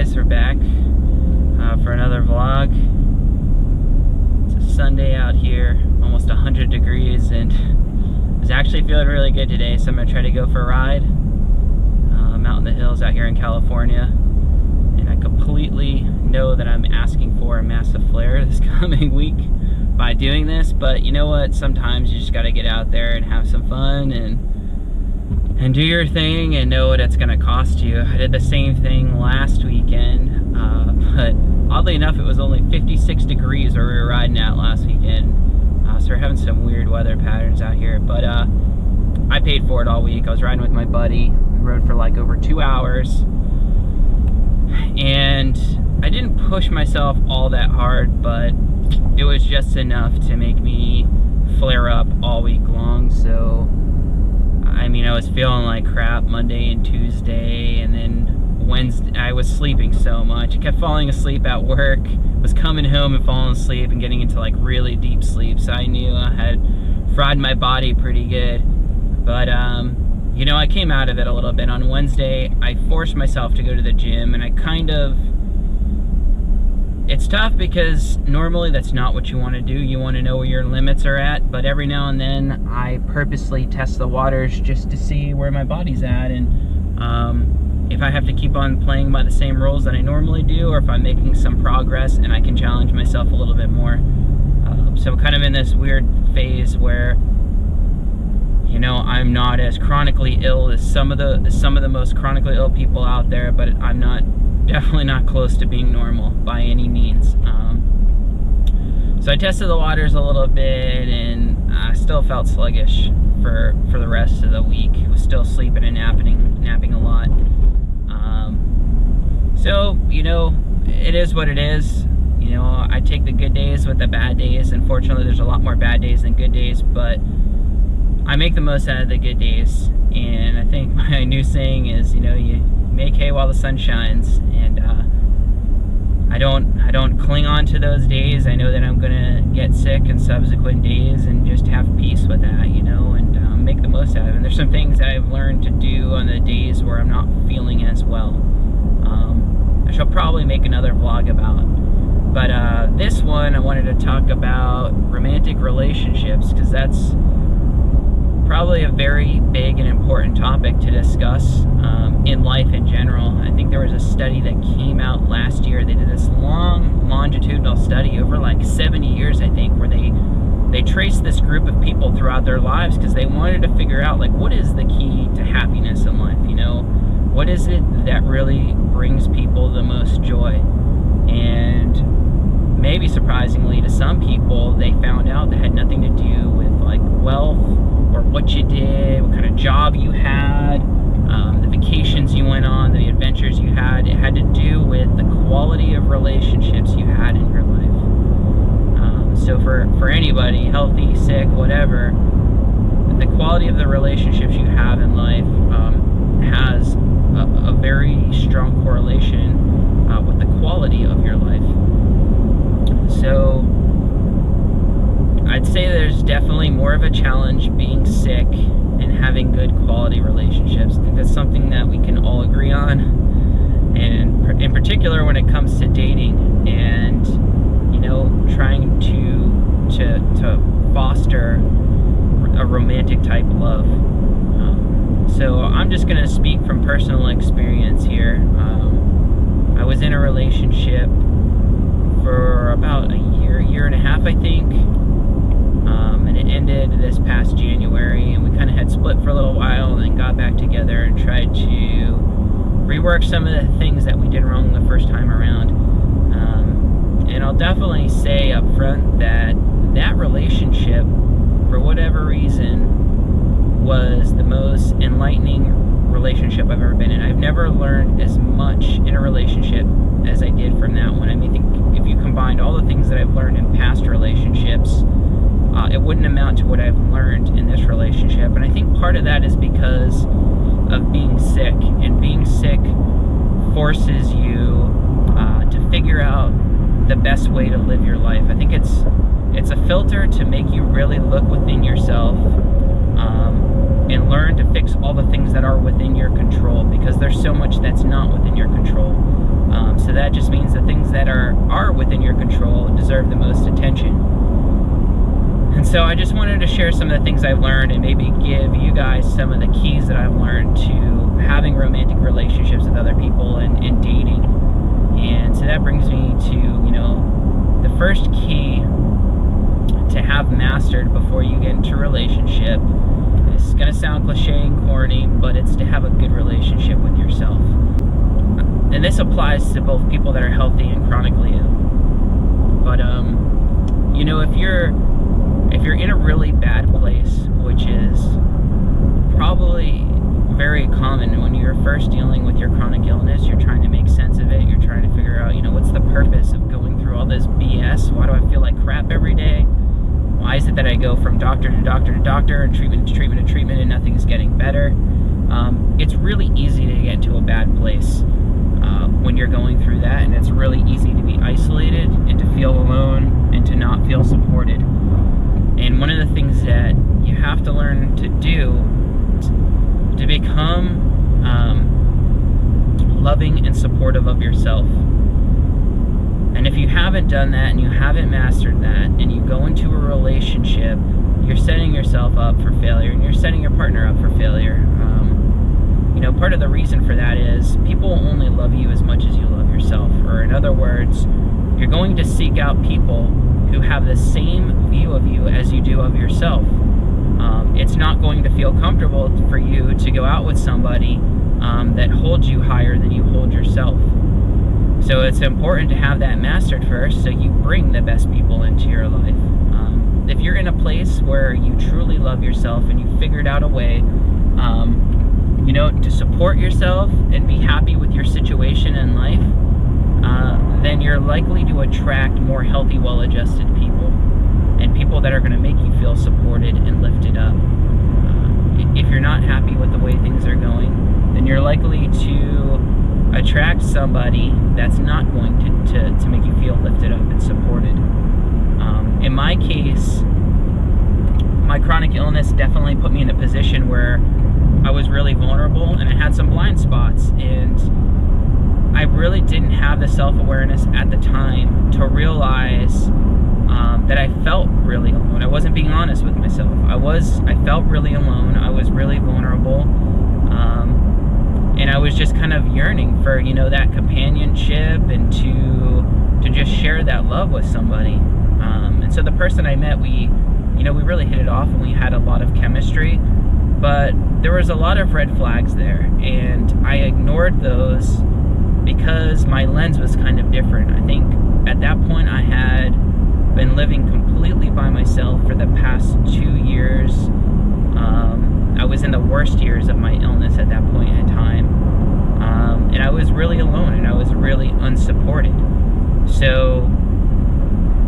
guys, we're back for another vlog. It's a Sunday out here, almost 100 degrees, and it's actually feeling really good today, so I'm going to try to go for a ride. I'm out in the hills out here in California, and I completely know that I'm asking for a massive flare this coming week by doing this, but you know what, sometimes you just got to get out there and have some fun and do your thing and know what it's going to cost you. I did the same thing last weekend, but oddly enough it was only 56 degrees where we were riding out last weekend, so we're having some weird weather patterns out here, but I paid for it all week. I was riding with my buddy. We rode for like over 2 hours, and I didn't push myself all that hard, but it was just enough to make me flare up all week long. So I mean, I was feeling like crap Monday and Tuesday, and then Wednesday I was sleeping so much. I kept falling asleep at work, was coming home and falling asleep and getting into like really deep sleep, so I knew I had fried my body pretty good. But you know, I came out of it a little bit. On Wednesday I forced myself to go to the gym, and it's tough because normally that's not what you want to do. You want to know where your limits are at, but every now and then I purposely test the waters just to see where my body's at, and if I have to keep on playing by the same rules that I normally do, or if I'm making some progress and I can challenge myself a little bit more. So I'm kind of in this weird phase where, you know, I'm not as chronically ill as some of the most chronically ill people out there, but I'm definitely not close to being normal by any means. So I tested the waters a little bit, and I still felt sluggish for the rest of the week. I was still sleeping and napping a lot. So, you know, it is what it is. You know, I take the good days with the bad days. Unfortunately, there's a lot more bad days than good days, but I make the most out of the good days. And I think my new saying is, you know, you make hay while the sun shines, and I don't cling on to those days. I know that I'm gonna get sick in subsequent days, and just have peace with that, you know, and make the most out of it. And there's some things that I've learned to do on the days where I'm not feeling as well. I shall probably make another vlog about. But this one I wanted to talk about romantic relationships, because that's probably a very big and important topic to discuss in life in general. I think there was a study that came out last year. They did this long longitudinal study over like 70 years, I think, where they traced this group of people throughout their lives, because they wanted to figure out, like, what is the key to happiness in life, you know? What is it that really brings people the most joy? And maybe surprisingly to some people, they found out that had nothing to do with like wealth, or what you did, what kind of job you had, the vacations you went on, the adventures you had. It had to do with the quality of relationships you had in your life. So for anybody, healthy, sick, whatever, the quality of the relationships you have in life has a very strong correlation with the quality of your life. So I'd say there's definitely more of a challenge being sick and having good quality relationships. I think that's something that we can all agree on, and in particular when it comes to dating and, you know, trying to foster a romantic type love. So I'm just going to speak from personal experience here. I was in a relationship for about a year and a half, I think. And it ended this past January, and we kind of had split for a little while and then got back together and tried to rework some of the things that we did wrong the first time around. And I'll definitely say up front that relationship, for whatever reason, was the most enlightening relationship I've ever been in. I've never learned as much in a relationship as I did from that one. I mean, if you combined all the things that I've learned in past relationships, it wouldn't amount to what I've learned in this relationship. And I think part of that is because of being sick, and being sick forces you to figure out the best way to live your life. I think it's a filter to make you really look within yourself and learn to fix all the things that are within your control, because there's so much that's not within your control. that just means the things that are within your control deserve the most attention. And so I just wanted to share some of the things I've learned and maybe give you guys some of the keys that I've learned to having romantic relationships with other people and dating. And so that brings me to, the first key to have mastered before you get into a relationship. It's going to sound cliche and corny, but it's to have a good relationship with yourself. And this applies to both people that are healthy and chronically ill. But, if you're in a really bad place, which is probably very common when you're first dealing with your chronic illness, you're trying to make sense of it, you're trying to figure out, what's the purpose of going through all this BS? Why do I feel like crap every day? Why is it that I go from doctor to doctor to doctor and treatment to treatment to treatment and nothing's getting better? It's really easy to get into a bad place when you're going through that, and it's really easy to be isolated and to feel alone and to not feel supported. And one of the things that you have to learn to do to become loving and supportive of yourself. And if you haven't done that and you haven't mastered that and you go into a relationship, you're setting yourself up for failure and you're setting your partner up for failure. Part of the reason for that is people only love you as much as you love yourself. Or in other words, you're going to seek out people who have the same view of you as you do of yourself. It's not going to feel comfortable for you to go out with somebody that holds you higher than you hold yourself. So it's important to have that mastered first so you bring the best people into your life. If you're in a place where you truly love yourself and you figured out a way to support yourself and be happy with your situation in life, then you're likely to attract more healthy, well-adjusted people and people that are going to make you feel supported and lifted up. If you're not happy with the way things are going, then you're likely to attract somebody that's not going to make you feel lifted up and supported. In my case, my chronic illness definitely put me in a position where I was really vulnerable and I had some blind spots, and I really didn't have the self-awareness at the time to realize that I felt really alone. I wasn't being honest with myself. I felt really alone. I was really vulnerable. And I was just kind of yearning for, that companionship and to just share that love with somebody. And so the person I met, we really hit it off and we had a lot of chemistry, but there was a lot of red flags there, and I ignored those because my lens was kind of different. I think at that point I had been living completely by myself for the past 2 years. I was in the worst years of my illness at that point in time, and I was really alone and I was really unsupported. So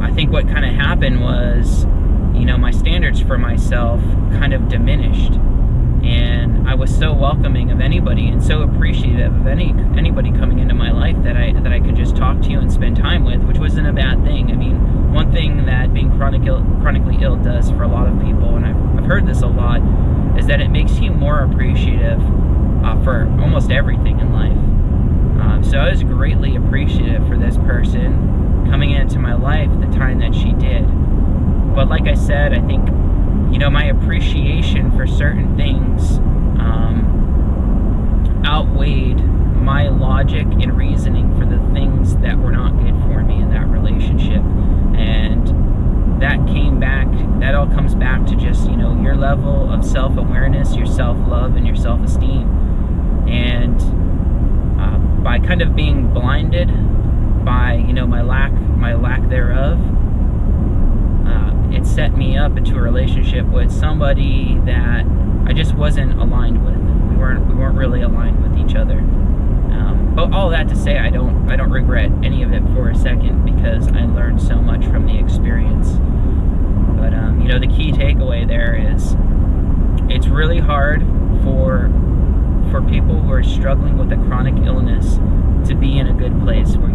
I think what kind of happened was, my standards for myself kind of diminished, and I was so welcoming of anybody and so appreciative of anybody coming into my life that I could just talk to and spend time with, which wasn't a bad thing. I mean, one thing that being chronically ill does for a lot of people, and I've heard this a lot, is that it makes you more appreciative for almost everything in life. So I was greatly appreciative for this person coming into my life the time that she did. But like I said, I think, my appreciation for certain things outweighed my logic and reasoning for the things that were not good for me in that relationship. And that all comes back to just, your level of self-awareness, your self-love, and your self-esteem. And by kind of being blinded by, my lack thereof, it set me up into a relationship with somebody that I just wasn't aligned with. We weren't really aligned with each other. But all that to say, I don't regret any of it for a second, because I learned so much from the experience. But the key takeaway there is it's really hard for people who are struggling with a chronic illness to be in a good place where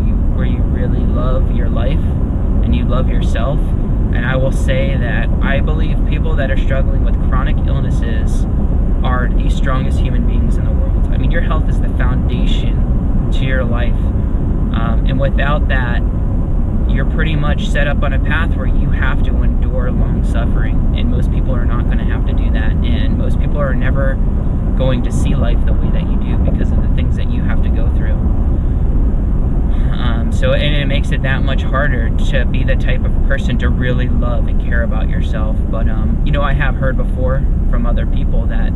you really love your life and you love yourself. And I will say that I believe people that are struggling with chronic illnesses are the strongest human beings in the world. I mean, your health is the foundation to your life. And without that, you're pretty much set up on a path where you have to endure long suffering, and most people are not going to have to do that, and most people are never going to see life the way that you do because of the things that you have to go through. And it makes it that much harder to be the type of person to really love and care about yourself. But I have heard before from other people that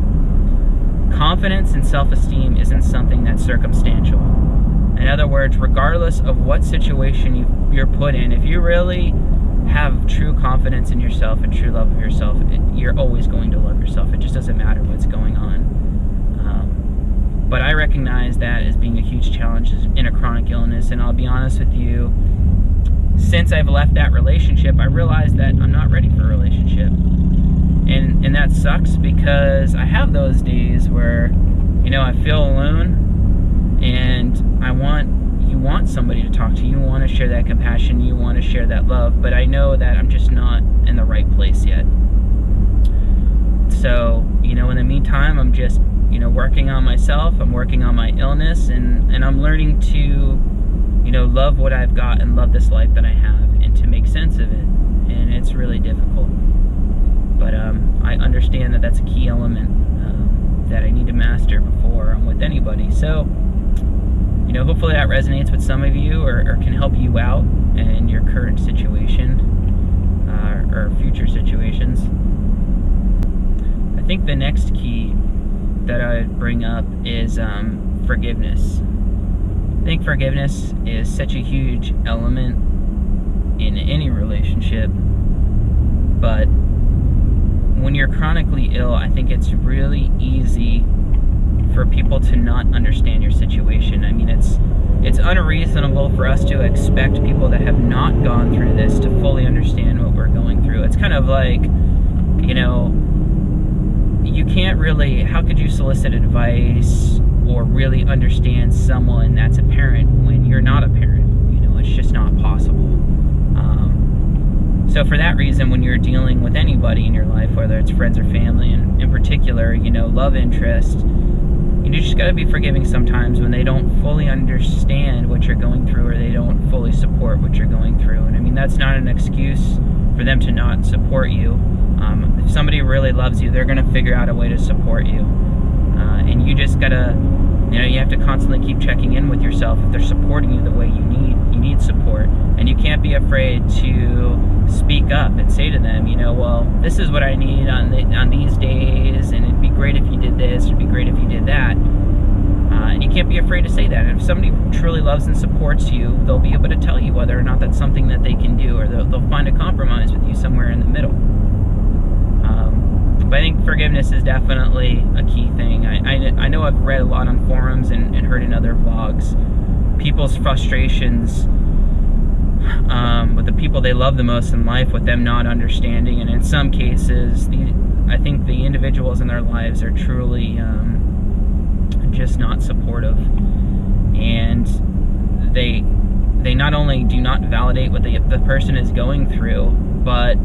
confidence and self-esteem isn't something that's circumstantial. In other words, regardless of what situation you're put in, if you really have true confidence in yourself and true love of yourself, you're always going to love yourself. It just doesn't matter what's going on. But I recognize that as being a huge challenge in a chronic illness, and I'll be honest with you, since I've left that relationship, I realized that I'm not ready for a relationship. And that sucks, because I have those days where, I feel alone, and you want somebody to talk to. You want to share that compassion, you want to share that love, but I know that I'm just not in the right place yet. So, in the meantime, I'm just, working on myself, I'm working on my illness, and I'm learning to, love what I've got and love this life that I have, and to make sense of it. And it's really difficult. But I understand that that's a key element that I need to master before I'm with anybody. So, hopefully that resonates with some of you, or can help you out in your current situation or future situations. I think the next key that I would bring up is forgiveness. I think forgiveness is such a huge element in any relationship, but when you're chronically ill, I think it's really easy for people to not understand your situation. I mean, it's unreasonable for us to expect people that have not gone through this to fully understand what we're going through. It's kind of like, you can't really, how could you solicit advice or really understand someone that's a parent when you're not a parent? It's just not possible. So for that reason, when you're dealing with anybody in your life, whether it's friends or family, and in particular, love interest, you just got to be forgiving sometimes when they don't fully understand what you're going through, or they don't fully support what you're going through. And I mean, that's not an excuse for them to not support you. If somebody really loves you, they're going to figure out a way to support you. And you just got to, you have to constantly keep checking in with yourself if they're supporting you the way you need support. And you can't be afraid to speak up and say to them, well, this is what I need on these days, and it'd be great if you did this, it'd be great if you did that. And you can't be afraid to say that. And if somebody truly loves and supports you, they'll be able to tell you whether or not that's something that they can do, or they'll find a compromise with you somewhere in the middle. But I think forgiveness is definitely a key thing. I know I've read a lot on forums and heard in other vlogs people's frustrations with the people they love the most in life, with them not understanding. And in some cases, I think the individuals in their lives are truly just not supportive. And they not only do not validate what the person is going through, but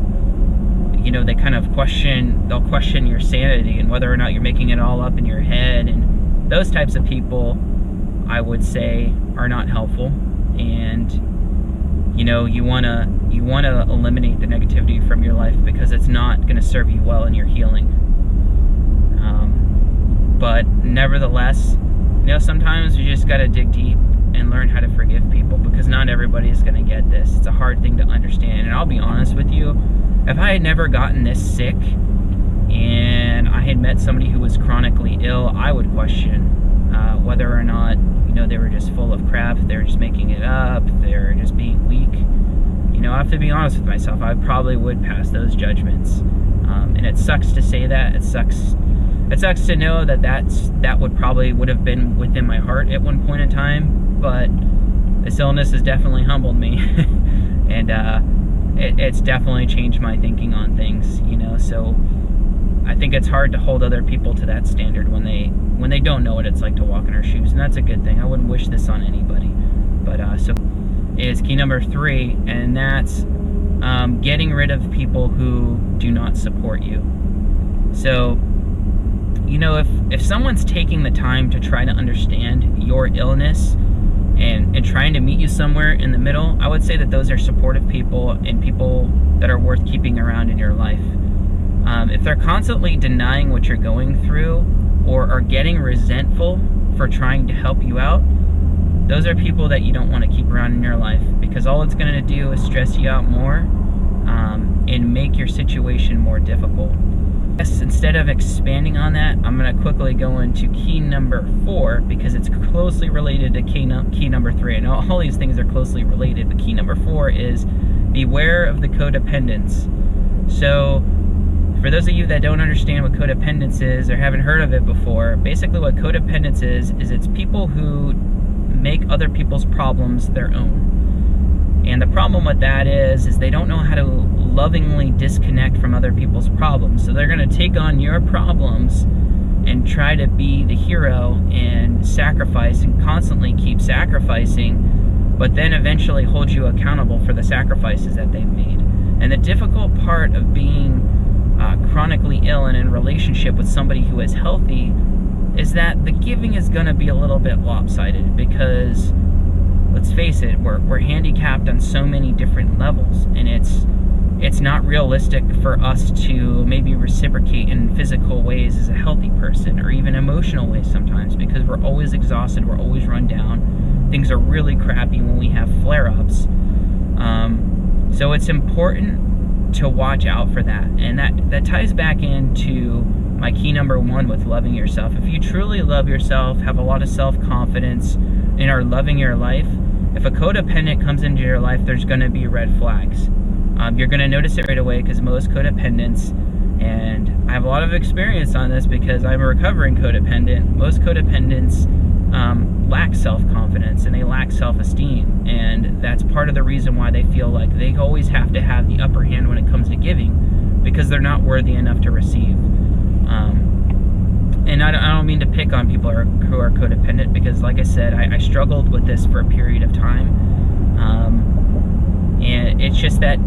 they kind of they'll question your sanity and whether or not you're making it all up in your head. And those types of people, I would say, are not helpful. And you want to eliminate the negativity from your life, because it's not going to serve you well in your healing. But nevertheless, sometimes you just got to dig deep and learn how to forgive people, because not everybody is going to get this. It's a hard thing to understand. And I'll be honest with you, if I had never gotten this sick and I had met somebody who was chronically ill, I would question whether or not, they were just full of crap, they're just making it up, they're just being weak. I have to be honest with myself, I probably would pass those judgments. And it sucks to say that. It sucks to know that would have been within my heart at one point in time, but this illness has definitely humbled me. And it's definitely changed my thinking on things, so I think it's hard to hold other people to that standard when they don't know what it's like to walk in our shoes, and that's a good thing. I wouldn't wish this on anybody. But so is key number 3, and that's getting rid of people who do not support you. So, if someone's taking the time to try to understand your illness, and trying to meet you somewhere in the middle, I would say that those are supportive people and people that are worth keeping around in your life. If they're constantly denying what you're going through or are getting resentful for trying to help you out, those are people that you don't want to keep around in your life, because all it's going to do is stress you out more and make your situation more difficult. Yes, instead of expanding on that, I'm going to quickly go into key number 4, because it's closely related to key number 3. I know all these things are closely related, but key number 4 is beware of the codependence. So for those of you that don't understand what codependence is or haven't heard of it before, basically what codependence is it's people who make other people's problems their own. And the problem with that is they don't know how to lovingly disconnect from other people's problems. So they're going to take on your problems and try to be the hero and sacrifice and constantly keep sacrificing, but then eventually hold you accountable for the sacrifices that they've made. And the difficult part of being chronically ill and in a relationship with somebody who is healthy is that the giving is going to be a little bit lopsided, because let's face it, we're handicapped on so many different levels, and it's not realistic for us to maybe reciprocate in physical ways as a healthy person, or even emotional ways sometimes, because we're always exhausted, we're always run down, things are really crappy when we have flare-ups. So it's important to watch out for that, and that ties back into my key number 1 with loving yourself. If you truly love yourself, have a lot of self-confidence, and are loving your life, if a codependent comes into your life, there's going to be red flags. You're going to notice it right away, because most codependents, and I have a lot of experience on this because I'm a recovering codependent, most codependents lack self-confidence and they lack self-esteem, and that's part of the reason why they feel like they always have to have the upper hand when it comes to giving, because they're not worthy enough to receive. And I don't mean to pick on people who are codependent, because like I said, I struggled with this for a period of time, and it's just that,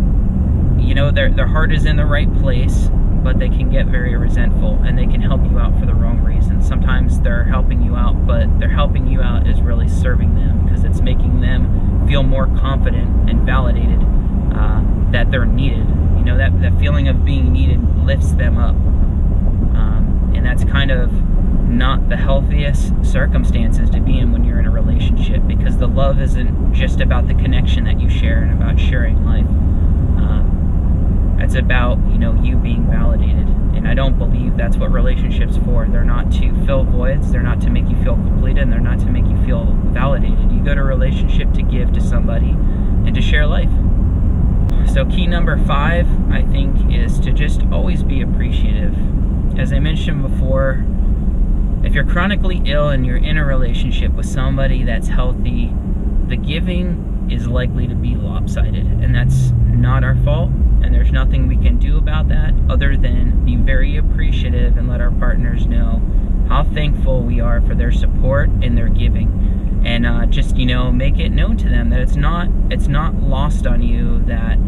you know, their heart is in the right place, but they can get very resentful, and they can help you out for the wrong reasons. Sometimes they're helping you out, but their helping you out is really serving them, because it's making them feel more confident and validated that they're needed. You know, that feeling of being needed lifts them up. And that's kind of not the healthiest circumstances to be in when you're in a relationship, because the love isn't just about the connection that you share and about sharing life. It's about, you know, you being validated. And I don't believe that's what relationships for. They're not to fill voids, they're not to make you feel completed, and they're not to make you feel validated. You go to a relationship to give to somebody and to share life. So key number 5, I think, is to just always be appreciative. As I mentioned before, if you're chronically ill and you're in a relationship with somebody that's healthy, the giving is likely to be lopsided, and that's not our fault, and there's nothing we can do about that other than be very appreciative and let our partners know how thankful we are for their support and their giving, and just, you know, make it known to them that it's not lost on you that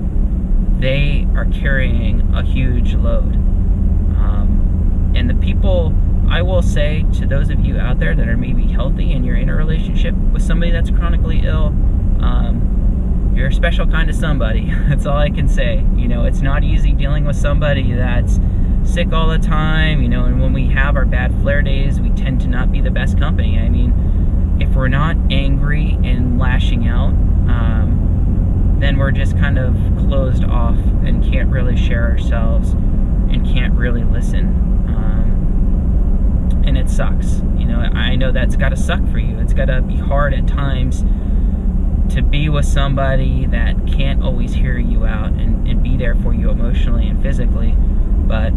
they are carrying a huge load. And the people, I will say to those of you out there that are maybe healthy and you're in a relationship with somebody that's chronically ill, you're a special kind of somebody. That's all I can say. You know, it's not easy dealing with somebody that's sick all the time, you know, and when we have our bad flare days, we tend to not be the best company. I mean, if we're not angry and lashing out, then we're just kind of closed off and can't really share ourselves and can't really listen. And it sucks. You know, I know that's got to suck for you. It's got to be hard at times to be with somebody that can't always hear you out and be there for you emotionally and physically. But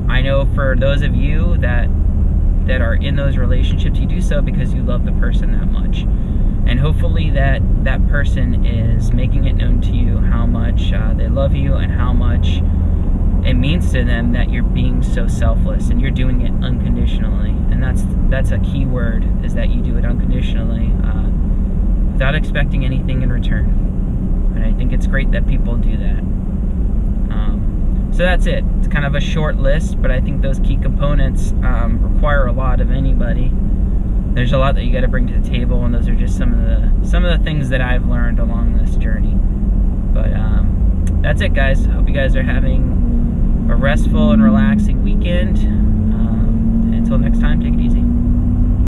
I know for those of you that are in those relationships, you do so because you love the person that much. And hopefully that person is making it known to you how much they love you and how much it means to them that you're being so selfless and you're doing it unconditionally. And that's a key word, is that you do it unconditionally, without expecting anything in return. And I think it's great that people do that. So that's it. It's kind of a short list, but I think those key components require a lot of anybody. there's a lot that you got to bring to the table, and those are just some of the things that I've learned along this journey. But that's it, guys. I hope you guys are having a restful and relaxing weekend.